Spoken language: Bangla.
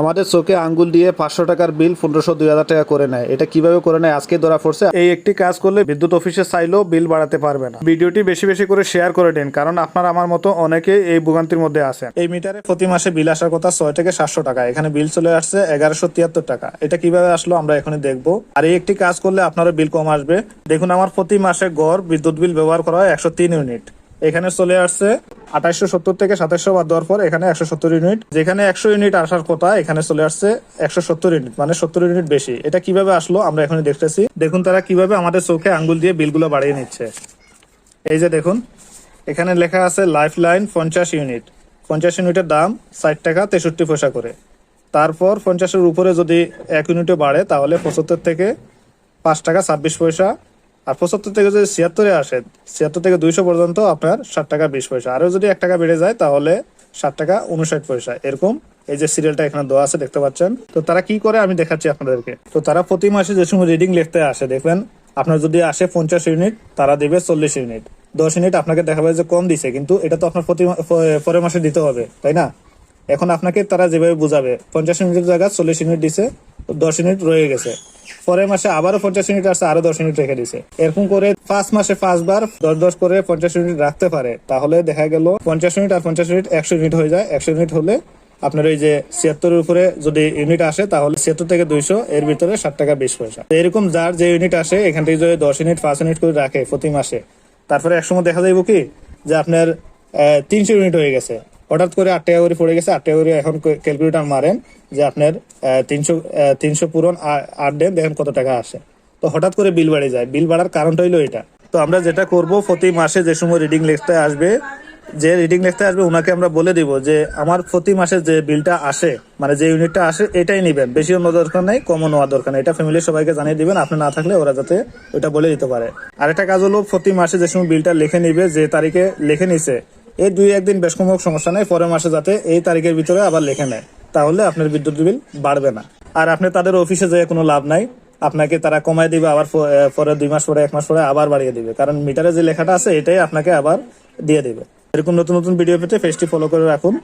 আমাদের চোখে আঙ্গুল দিয়ে 500 টাকার বিল 1500-2000 টাকা করে নেয়। এটা কিভাবে করে নেয় আজকে ধরা পড়ছে। এই একটি কাজ করলে বিদ্যুৎ অফিসে চাইলেও বিল বাড়াতে পারবে না। ভিডিওটি বেশি বেশি করে শেয়ার করে দিন, কারণ আপনার আমার মতো অনেকেই এই ভোগান্তির মধ্যে আছেন। এই মিটারে প্রতি মাসে বিল আসার কথা 6 থেকে 700 টাকা, এখানে বিল চলে আসছে 1173 টাকা। এটা কিভাবে আসলো আমরা এখানে দেখবো। আর এই একটি কাজ করলে আপনারও বিল কম আসবে। দেখুন, আমার প্রতি মাসে গড় বিদ্যুৎ বিল ব্যবহার করা হয় 103 ইউনিট। এখানে চলে আসছে 2870 থেকে 2700 বাদ দেওয়ার পর এখানে 170 ইউনিট। যেখানে 100 ইউনিট আসার কথা এখানে চলে আসছে 170 ইউনিট, মানে 70 ইউনিট বেশি। এটা কিভাবে আসলো আমরা এখানে দেখতেছি। দেখুন তারা কিভাবে আমাদের চোখে আঙ্গুল দিয়ে বিলগুলো বাড়িয়ে নিচ্ছে। এই যে দেখুন, এখানে লেখা আছে লাইফ লাইন 50 ইউনিট। 50 ইউনিটের দাম 60 টাকা 63 পয়সা করে। তারপর 50-এর উপরে যদি 1 ইউনিটে বাড়ে তাহলে 75 থেকে 5 টাকা 26 পয়সা। আর 75 থেকে যদি 76-এ আসে, 76 থেকে 200 পর্যন্ত আপনার 60 টাকা 20 পয়সা। আরও যদি 1 টাকা বেড়ে যায় তাহলে 60 টাকা 59 পয়সা। এরকম এই যে সিরিয়ালটা এখানে দেওয়া আছে দেখতে পাচ্ছেন। তো তারা কি করে আমি দেখাচ্ছি আপনাদেরকে। তো তারা প্রতি মাসে যে সময় রিডিং লিখতে আসে, দেখবেন আপনার যদি আসে 50 ইউনিট, তারা দিবে 40 ইউনিট। 10 ইউনিট আপনাকে দেখাবে যে কম দিছে, কিন্তু এটা তো আপনার পরের মাসে দিতে হবে, তাই না? এখন আপনাকে তারা যেভাবে বুঝাবে, 50 ইউনিটের জায়গায় 40 ইউনিট দিছে, 10 ইউনিট রয়ে গেছে। পরের মাসে আবারও 50 ইউনিট আসছে, আরো 10 ইউনিট রেখে দিছে। এরকম করে 5 মাসে 5 বার 10-10 করে 50 ইউনিট রাখতে পারে। তাহলে দেখা গেল 50 ইউনিট আর 50 ইউনিট 100 ইউনিট হয়ে যায়। 100 ইউনিট হলে আপনার ওই যে 76-এর উপরে যদি ইউনিট আসে তাহলে 76 থেকে 200 এর ভিতরে 60 টাকা 20 পয়সা। এরকম যার যে ইউনিট আসে এখান থেকে যদি 10 ইউনিট 5 ইউনিট করে রাখে প্রতি মাসে, তারপরে একসময় দেখা যাইব কি যে আপনার 300 ইউনিট হয়ে গেছে। হঠাৎ করে 8 টাকা করে পড়ে গেছে। 8 টাকা করে এখন ক্যালকুলেটর মারেন যে আপনার 300 পূরণ 8 দেন, দেখেন কত টাকা আসে। তো হঠাৎ করে বিল বাড়ে যায়। বিল বাড়ার কারণটা হইলো এটা। তো আমরা যেটা করব, প্রতি মাসে যে সময় রিডিং লিখতে আসবে, ওনাকে আমরা বলে দিব যে আমার প্রতি মাসে যে বিলটা আসে, মানে যে ইউনিটটা আসে এটাই নিবেন, বেশি নেওয়ার দরকার নেই, কমও নেওয়ার দরকার নেই। এটা ফ্যামিলির সবাইকে জানিয়ে দিবেন, আপনি না থাকলে ওরা যাতে ওটা বলে দিতে পারে। আরেকটা কাজ হলো, প্রতি মাসে যে সময় বিলটা লিখে নিবে, যে তারিখে লিখে নিছে, এই 2-1 দিন বেশ কম হোক সমস্যা নেই, পরের মাসে যাতে এই তারিখের ভিতরে আবার লিখে নেয়, তাহলে আপনার বিদ্যুৎ বিল বাড়বে না। আর আপনি তাদের অফিসে যেয়ে কোনো লাভ নাই, আপনাকে তারা কমায় দিবে, আবার পরে 2 মাস পরে 1 মাস পরে আবার বাড়িয়ে দিবে, কারণ মিটারে যে লেখাটা আছে এটাই আপনাকে আবার দিয়ে দিবে। এরকম নতুন নতুন ভিডিও পেতে পেজটি ফলো করে রাখুন।